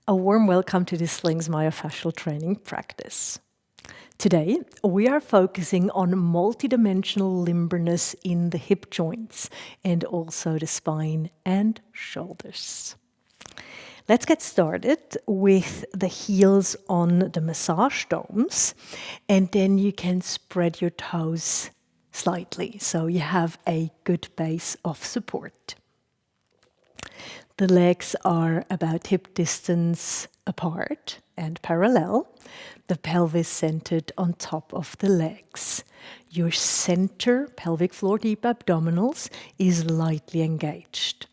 A warm welcome to the SLINGS myofascial training practice. Today, we are focusing on multidimensional limberness in the hip joints and also the spine and shoulders. Let's get started with the heels on the massage domes, and then you can spread your toes slightly so you have a good base of support. The legs are about hip distance apart and parallel. The pelvis centered on top of the legs. Your center pelvic floor deep abdominals is lightly engaged.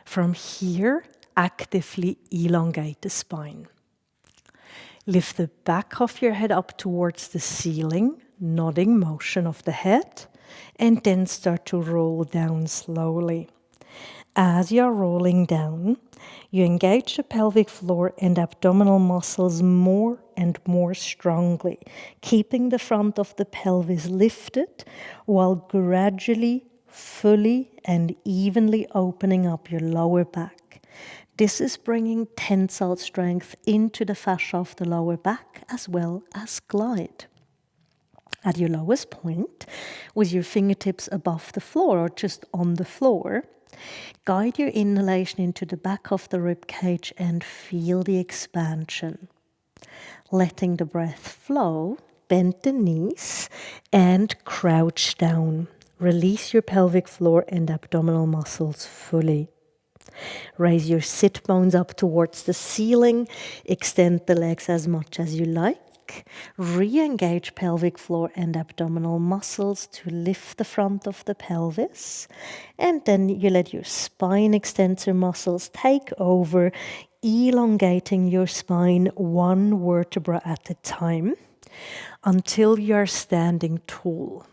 From here, actively elongate the spine. Lift the back of your head up towards the ceiling, nodding motion of the head, and then start to roll down slowly. As you're rolling down, you engage the pelvic floor and abdominal muscles more and more strongly, keeping the front of the pelvis lifted while gradually, fully and evenly opening up your lower back. This is bringing tensile strength into the fascia of the lower back as well as glide. At your lowest point, with your fingertips above the floor or just on the floor, guide your inhalation into the back of the rib cage and feel the expansion. Letting the breath flow, bend the knees and crouch down. Release your pelvic floor and abdominal muscles fully. Raise your sit bones up towards the ceiling. Extend the legs as much as you like. Re-engage pelvic floor and abdominal muscles to lift the front of the pelvis. And then you let your spine extensor muscles take over, elongating your spine one vertebra at a time until you are standing tall.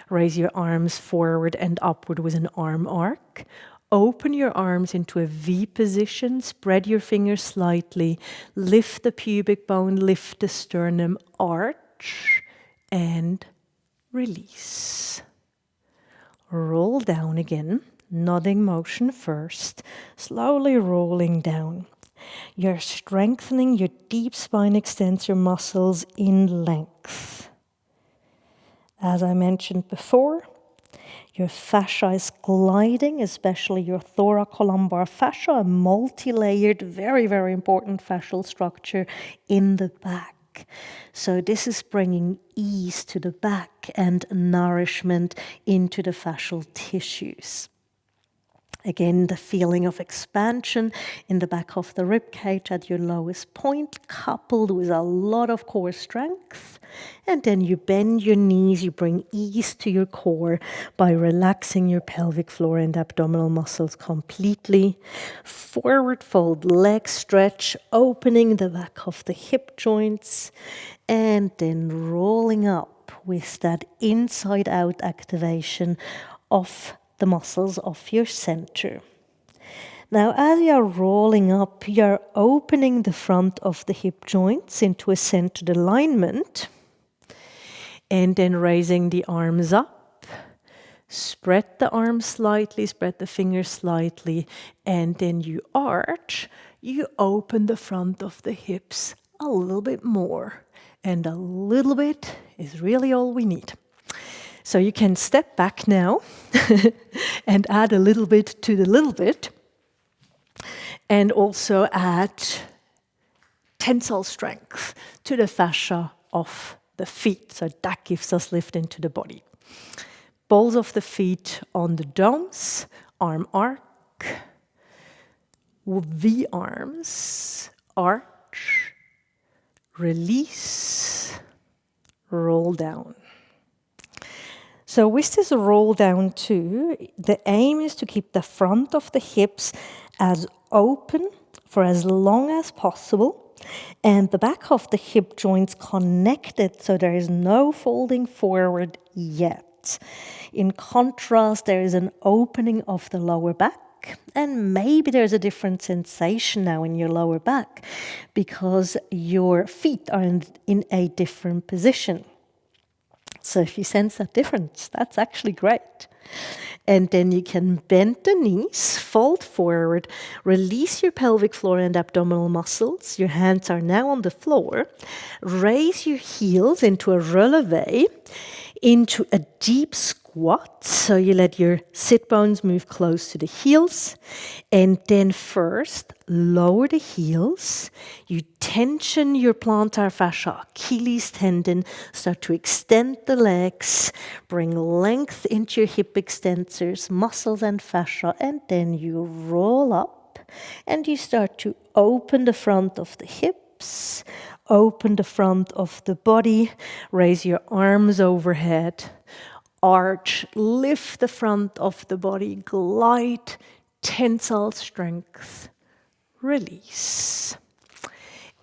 Raise your arms forward and upward with an arm arc. Open your arms into a V position, spread your fingers slightly, lift the pubic bone, lift the sternum, arch, and release. Roll down again, nodding motion first, slowly rolling down. You're strengthening your deep spine extensor muscles in length. As I mentioned before, your fascia is gliding, especially your thoracolumbar fascia, a multi-layered, very, very important fascial structure in the back. So this is bringing ease to the back and nourishment into the fascial tissues. Again, the feeling of expansion in the back of the rib cage at your lowest point, coupled with a lot of core strength. And then you bend your knees, you bring ease to your core by relaxing your pelvic floor and abdominal muscles completely. Forward fold, leg stretch, opening the back of the hip joints, and then rolling up with that inside-out activation of the muscles of your center. Now, as you're rolling up, you're opening the front of the hip joints into a centered alignment, and then raising the arms up. Spread the arms slightly, spread the fingers slightly, and then you arch. You open the front of the hips a little bit more, and a little bit is really all we need. So you can step back now and add a little bit to the little bit, and also add tensile strength to the fascia of the feet. So that gives us lift into the body. Balls of the feet on the domes, arm arc, V arms, arch, release, roll down. So with this roll down too, the aim is to keep the front of the hips as open for as long as possible and the back of the hip joints connected so there is no folding forward yet. In contrast, there is an opening of the lower back, and maybe there's a different sensation now in your lower back because your feet are in a different position. So if you sense that difference, that's actually great. And then you can bend the knees, fold forward, release your pelvic floor and abdominal muscles. Your hands are now on the floor. Raise your heels into a releve, into a deep squat. So you let your sit bones move close to the heels. And then first, lower the heels. You tension your plantar fascia, Achilles tendon. Start to extend the legs. Bring length into your hip extensors, muscles and fascia. And then you roll up. And you start to open the front of the hips. Open the front of the body. Raise your arms overhead. Arch, lift the front of the body, glide, tensile strength, release.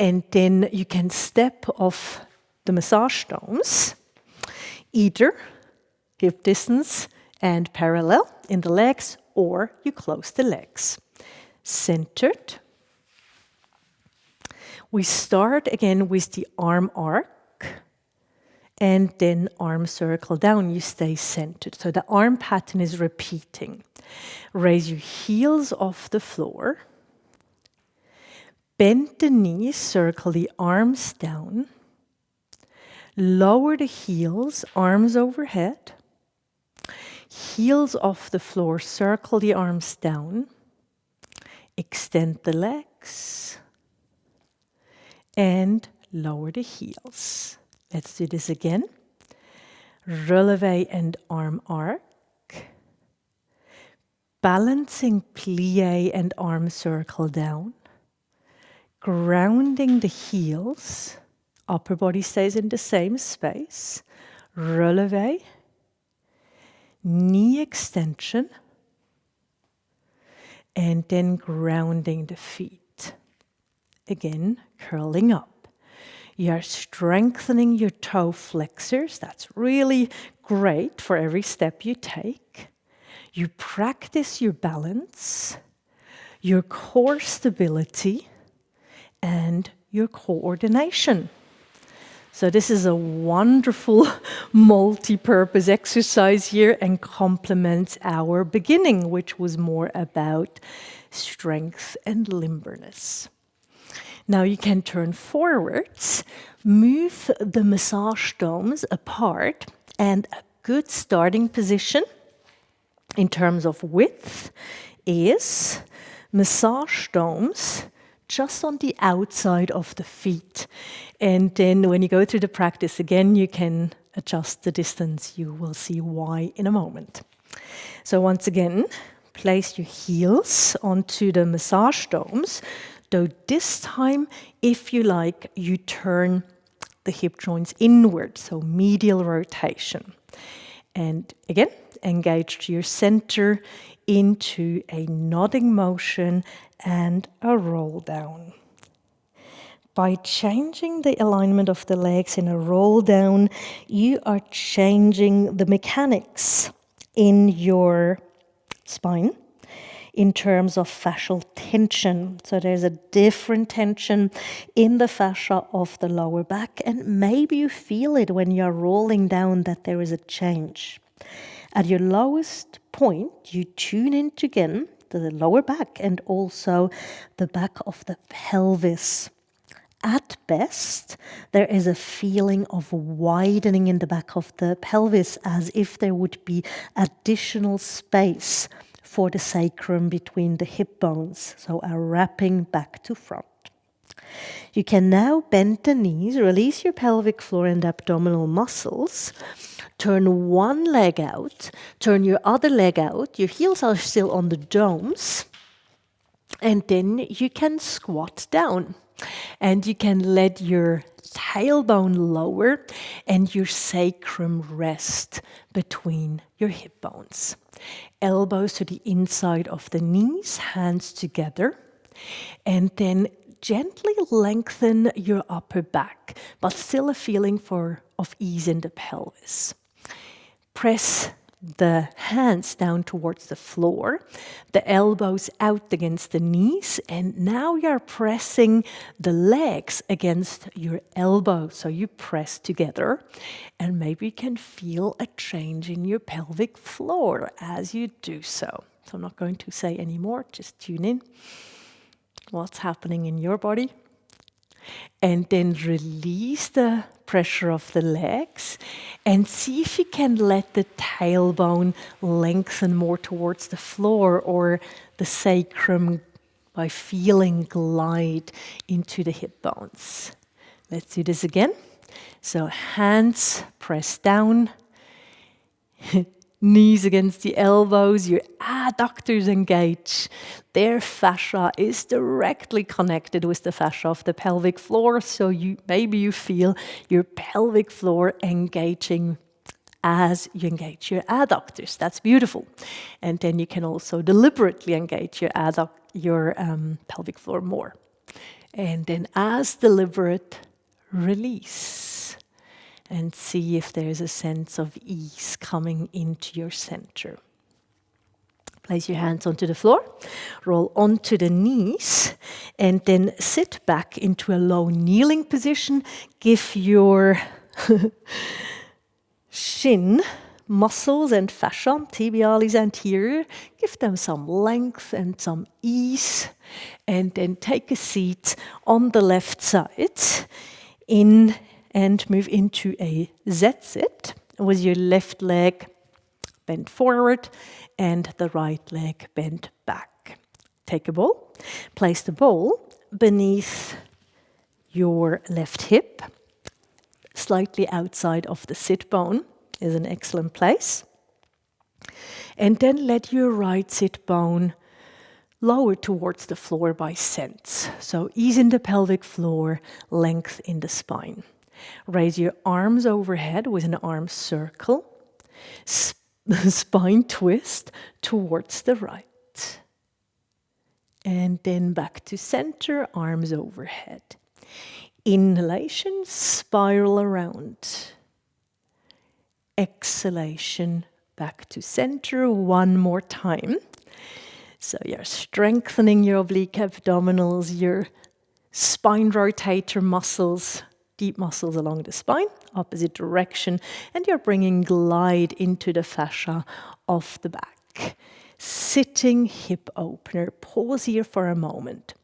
And then you can step off the massage stones, either hip distance and parallel in the legs, or you close the legs. Centered. We start again with the arm arc. And then arm circle down, you stay centered. So the arm pattern is repeating. Raise your heels off the floor. Bend the knees, circle the arms down. Lower the heels, arms overhead. Heels off the floor, circle the arms down. Extend the legs. And lower the heels. Let's do this again. Releve and arm arc. Balancing plie and arm circle down. Grounding the heels. Upper body stays in the same space. Releve. Knee extension. And then grounding the feet. Again, curling up. You are strengthening your toe flexors. That's really great for every step you take. You practice your balance, your core stability, and your coordination. So this is a wonderful multi-purpose exercise here and complements our beginning, which was more about strength and limberness. Now you can turn forwards, move the massage domes apart, and a good starting position in terms of width is massage domes just on the outside of the feet. And then when you go through the practice again, you can adjust the distance. You will see why in a moment. So once again, place your heels onto the massage domes. Though this time, if you like, you turn the hip joints inward, so medial rotation. And again, engage your center into a nodding motion and a roll down. By changing the alignment of the legs in a roll down, you are changing the mechanics in your spine in terms of fascial tension. So there's a different tension in the fascia of the lower back, and maybe you feel it when you're rolling down that there is a change. At your lowest point, you tune into again the lower back and also the back of the pelvis. At best, there is a feeling of widening in the back of the pelvis as if there would be additional space for the sacrum between the hip bones, so a wrapping back to front. You can now bend the knees, release your pelvic floor and abdominal muscles, turn one leg out, turn your other leg out, your heels are still on the domes, and then you can squat down. And you can let your tailbone lower and your sacrum rest between your hip bones. Elbows to the inside of the knees, hands together. And then gently lengthen your upper back, but still a feeling of ease in the pelvis. Press the hands down towards the floor, the elbows out against the knees, and now you're pressing the legs against your elbows. So you press together, and maybe you can feel a change in your pelvic floor as you do so. So I'm not going to say any more, just tune in. What's happening in your body? And then release the pressure of the legs and see if you can let the tailbone lengthen more towards the floor or the sacrum by feeling glide into the hip bones. Let's do this again. So hands press down, knees against the elbows, your adductors engage. Their fascia is directly connected with the fascia of the pelvic floor, so maybe you feel your pelvic floor engaging as you engage your adductors. That's beautiful. And then you can also deliberately engage your pelvic floor more. And then as deliberate, release. And see if there's a sense of ease coming into your center. Place your hands onto the floor, roll onto the knees, and then sit back into a low kneeling position. Give your shin muscles and fascia, tibialis anterior, give them some length and some ease, and then take a seat on the left side and move into a Z-sit with your left leg bent forward and the right leg bent back. Take a bowl, place the bowl beneath your left hip, slightly outside of the sit bone is an excellent place. And then let your right sit bone lower towards the floor by sense. So ease in the pelvic floor, length in the spine. Raise your arms overhead with an arm circle. Spine twist towards the right. And then back to center, arms overhead. Inhalation, spiral around. Exhalation, back to center one more time. So you're strengthening your oblique abdominals, your spine rotator muscles, deep muscles along the spine, opposite direction, and you're bringing glide into the fascia of the back. Sitting hip opener. Pause here for a moment.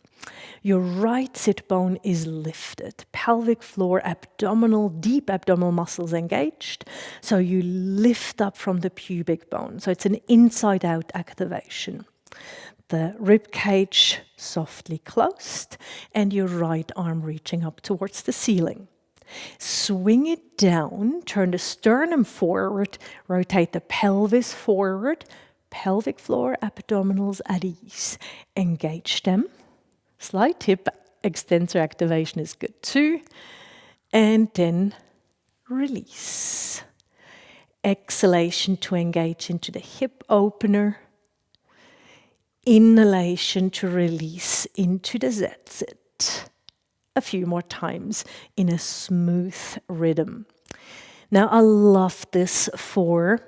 Your right sit bone is lifted. Pelvic floor, abdominal, deep abdominal muscles engaged. So you lift up from the pubic bone. So it's an inside-out activation. The rib cage softly closed and your right arm reaching up towards the ceiling. Swing it down, turn the sternum forward, rotate the pelvis forward, pelvic floor, abdominals at ease. Engage them. Slight hip extensor activation is good too. And then release. Exhalation to engage into the hip opener. Inhalation to release into the Z-sit. A few more times in a smooth rhythm. Now I love this for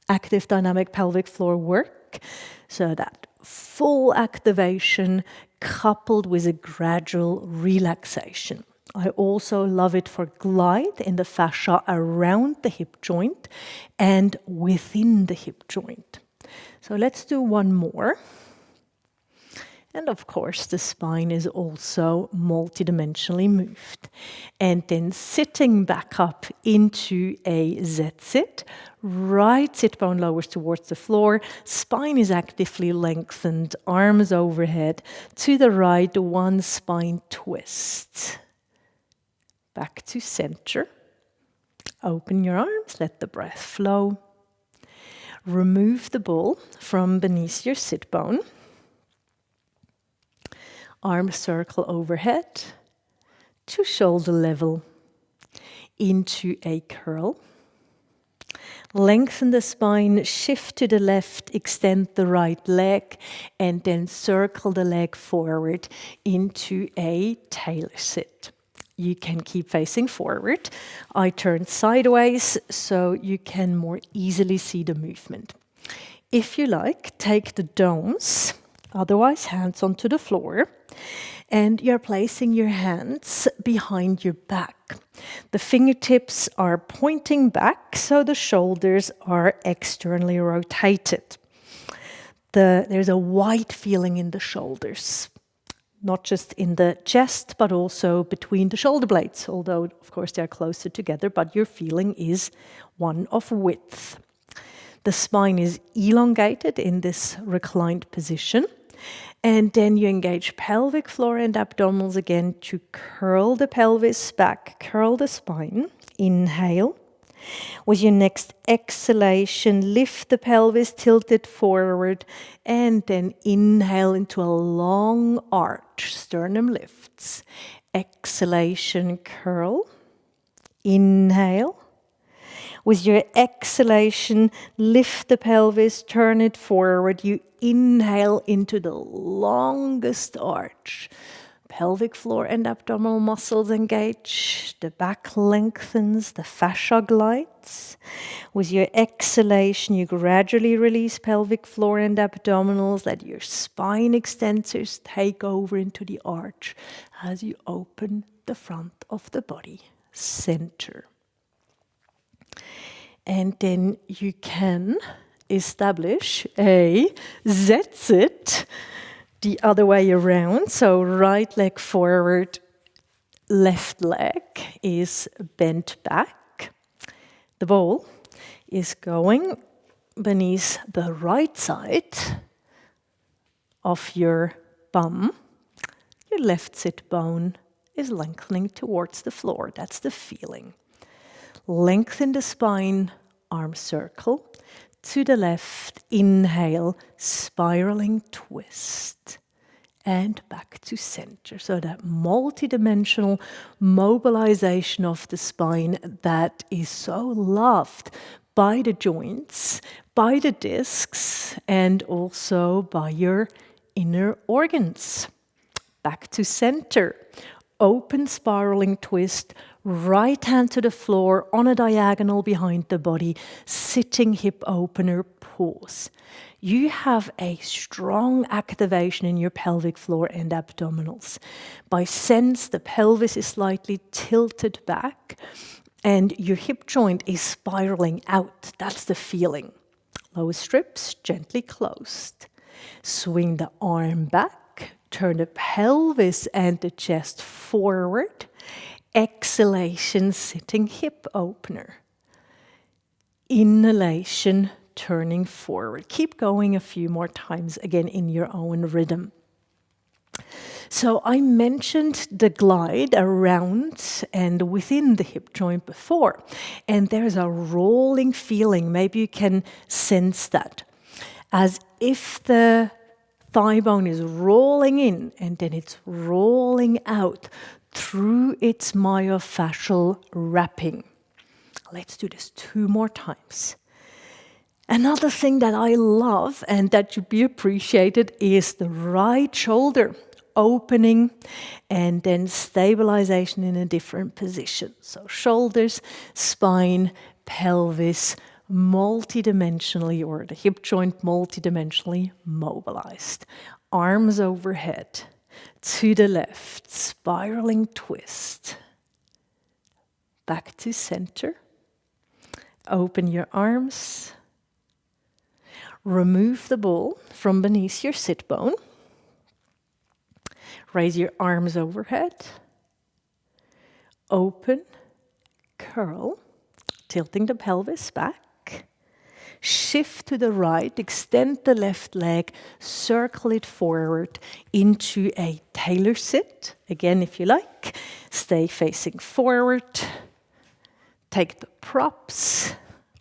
active dynamic pelvic floor work. So that full activation coupled with a gradual relaxation. I also love it for glide in the fascia around the hip joint and within the hip joint. So let's do one more. And of course, the spine is also multidimensionally moved. And then sitting back up into a Z-sit, right sit bone lowers towards the floor, spine is actively lengthened, arms overhead, to the right, one spine twist. Back to center. Open your arms, let the breath flow. Remove the ball from beneath your sit bone. Arm circle overhead to shoulder level into a curl. Lengthen the spine, shift to the left, extend the right leg, and then circle the leg forward into a tailor sit. You can keep facing forward. I turn sideways so you can more easily see the movement. If you like, take the domes, otherwise hands onto the floor, and you're placing your hands behind your back. The fingertips are pointing back, so the shoulders are externally rotated. There's a wide feeling in the shoulders, not just in the chest, but also between the shoulder blades, although, of course, they're closer together, but your feeling is one of width. The spine is elongated in this reclined position. And then you engage pelvic floor and abdominals again to curl the pelvis back, curl the spine. Inhale. With your next exhalation, lift the pelvis, tilt it forward, and then inhale into a long arch. Sternum lifts. Exhalation, curl. Inhale. With your exhalation, lift the pelvis, turn it forward. You inhale into the longest arch. Pelvic floor and abdominal muscles engage. The back lengthens, the fascia glides. With your exhalation, you gradually release pelvic floor and abdominals. Let your spine extensors take over into the arch as you open the front of the body. Center. And then you can establish a Z-sit the other way around. So right leg forward, left leg is bent back. The ball is going beneath the right side of your bum. Your left sit bone is lengthening towards the floor. That's the feeling. Lengthen the spine, arm circle. To the left, inhale, spiraling twist. And back to center. So that multidimensional mobilization of the spine that is so loved by the joints, by the discs, and also by your inner organs. Back to center. Open spiraling twist, right hand to the floor on a diagonal behind the body, sitting hip opener, pause. You have a strong activation in your pelvic floor and abdominals. By sense, the pelvis is slightly tilted back and your hip joint is spiraling out. That's the feeling. Lower strips gently closed. Swing the arm back. Turn the pelvis and the chest forward. Exhalation, sitting hip opener. Inhalation, turning forward. Keep going a few more times, again in your own rhythm. So I mentioned the glide around and within the hip joint before, and there's a rolling feeling. Maybe you can sense that, as if the thigh bone is rolling in and then it's rolling out through its myofascial wrapping. Let's do this 2 more times. Another thing that I love and that should be appreciated is the right shoulder opening and then stabilization in a different position. So shoulders, spine, pelvis, multidimensionally, or the hip joint multidimensionally mobilized. Arms overhead. To the left, spiraling twist. Back to center. Open your arms. Remove the ball from beneath your sit bone. Raise your arms overhead. Open, curl, tilting the pelvis back. Shift to the right, extend the left leg, circle it forward into a tailor sit. Again, if you like, stay facing forward. Take the props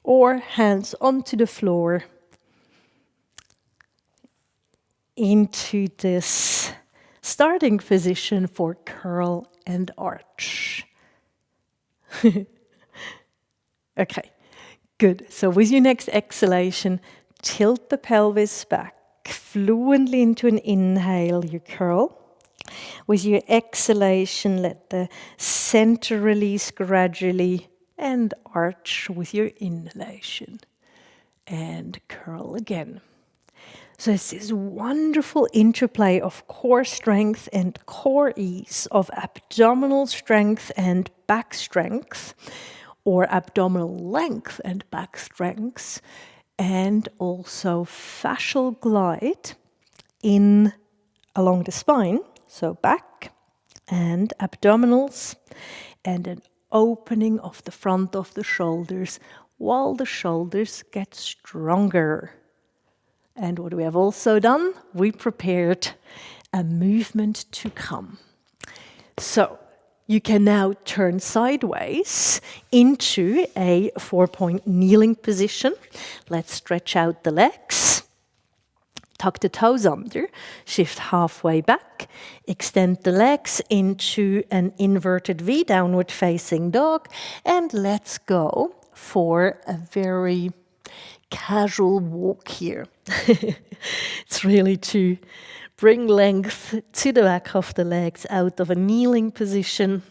or hands onto the floor into this starting position for curl and arch. Okay. Good. So with your next exhalation, tilt the pelvis back fluently into an inhale. You curl. With your exhalation, let the center release gradually and arch with your inhalation. And curl again. So it's this wonderful interplay of core strength and core ease, of abdominal strength and back strength, or abdominal length and back strength, and also fascial glide in along the spine, so back and abdominals, and an opening of the front of the shoulders while the shoulders get stronger. And what we have also done, we prepared a movement to come. So you can now turn sideways into a 4-point kneeling position. Let's stretch out the legs. Tuck the toes under, shift halfway back, extend the legs into an inverted V, downward facing dog, and let's go for a very casual walk here. It's really to bring length to the back of the legs out of a kneeling position.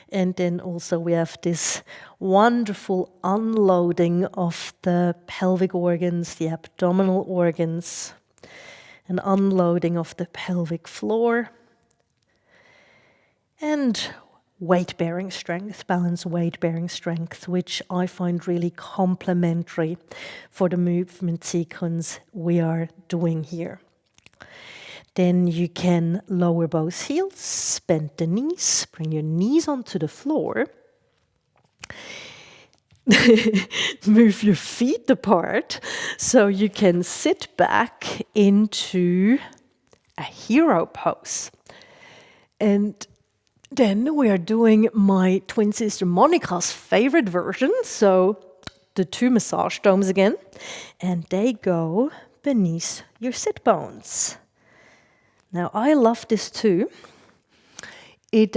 And then also we have this wonderful unloading of the pelvic organs, the abdominal organs, an unloading of the pelvic floor, and weight-bearing strength, balance weight-bearing strength, which I find really complementary for the movement sequence we are doing here. Then you can lower both heels, bend the knees, bring your knees onto the floor, move your feet apart so you can sit back into a hero pose. And then we are doing my twin sister Monica's favorite version, so the 2 massage domes again, and they go beneath your sit bones. Now I love this too. It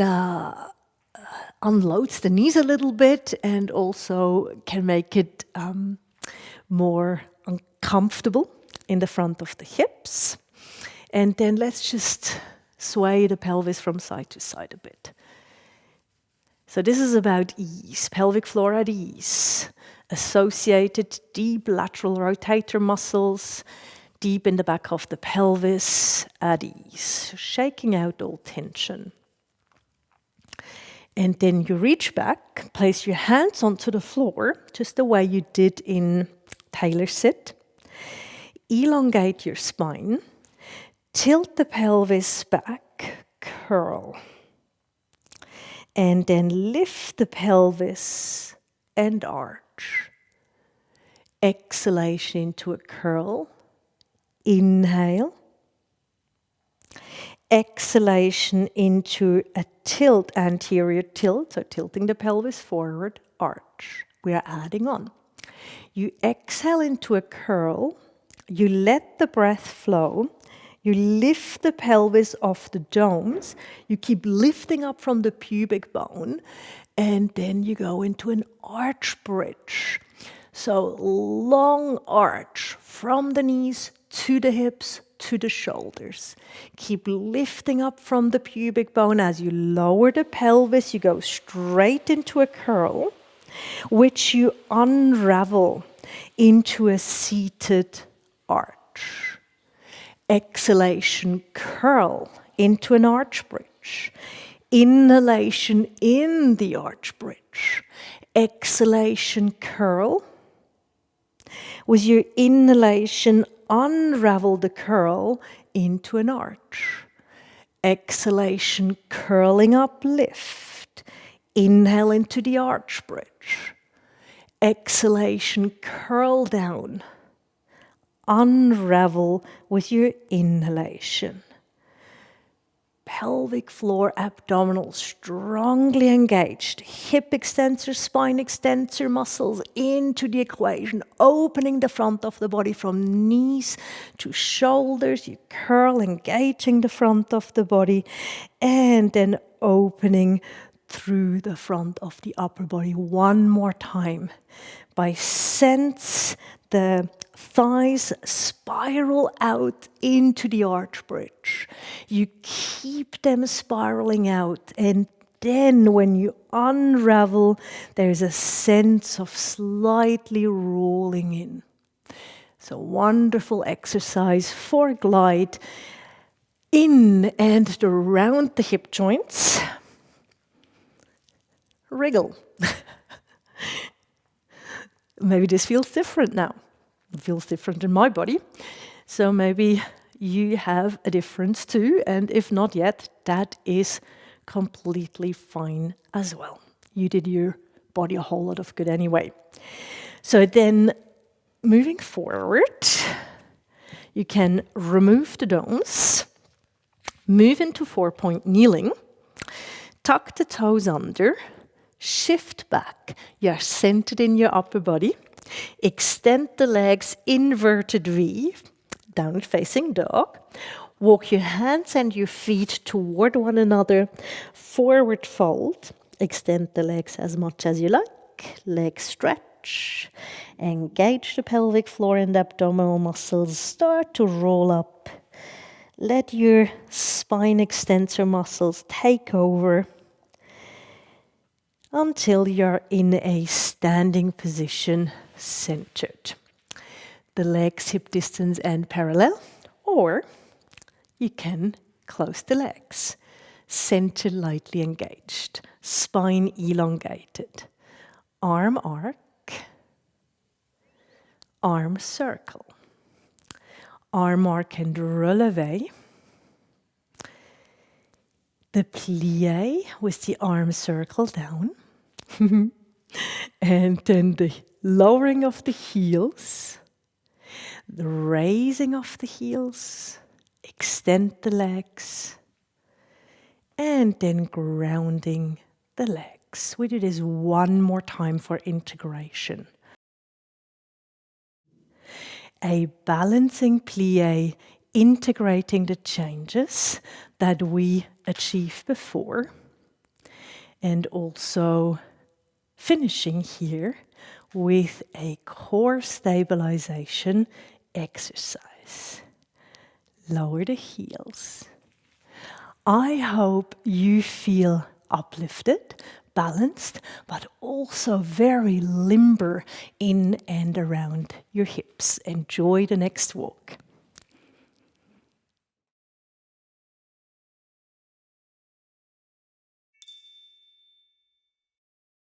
unloads the knees a little bit and also can make it more uncomfortable in the front of the hips. And then let's just sway the pelvis from side to side a bit. So this is about ease, pelvic floor at ease, associated deep lateral rotator muscles, deep in the back of the pelvis at ease, shaking out all tension. And then you reach back, place your hands onto the floor, just the way you did in tailor sit. Elongate your spine. Tilt the pelvis back, curl. And then lift the pelvis and arch. Exhalation into a curl. Inhale. Exhalation into a tilt, anterior tilt, so tilting the pelvis forward, arch. We are adding on. You exhale into a curl. You let the breath flow. You lift the pelvis off the domes. You keep lifting up from the pubic bone. And then you go into an arch bridge. So long arch from the knees to the hips to the shoulders. Keep lifting up from the pubic bone. As you lower the pelvis, you go straight into a curl, which you unravel into a seated arch. Exhalation, curl into an arch bridge. Inhalation in the arch bridge. Exhalation, curl. With your inhalation, unravel the curl into an arch. Exhalation, curling up, lift. Inhale into the arch bridge. Exhalation, curl down. Unravel with your inhalation. Pelvic floor, abdominal strongly engaged. Hip extensor, spine extensor muscles into the equation. Opening the front of the body from knees to shoulders. You curl, engaging the front of the body. And then opening through the front of the upper body one more time. By sense the thighs spiral out into the arch bridge. You keep them spiraling out, and then when you unravel, there's a sense of slightly rolling in. So wonderful exercise for glide in and around the hip joints. Wriggle. Maybe this feels different now. It feels different in my body. So maybe you have a difference too, and if not yet, that is completely fine as well. You did your body a whole lot of good anyway. So then, moving forward, you can remove the domes, move into 4-point kneeling, tuck the toes under, shift back. You're centered in your upper body. Extend the legs, inverted V, downward facing dog. Walk your hands and your feet toward one another, forward fold. Extend the legs as much as you like. Leg stretch. Engage the pelvic floor and abdominal muscles. Start to roll up. Let your spine extensor muscles take over until you're in a standing position, centered. The legs hip distance and parallel, or you can close the legs. Center lightly engaged, spine elongated. Arm arc, arm circle. Arm arc and releve. The plie with the arm circle down. And then the lowering of the heels. The raising of the heels. Extend the legs. And then grounding the legs. We do this one more time for integration. A balancing plie, integrating the changes that we achieved before, and also finishing here with a core stabilization exercise. Lower the heels. I hope you feel uplifted, balanced, but also very limber in and around your hips. Enjoy the next walk.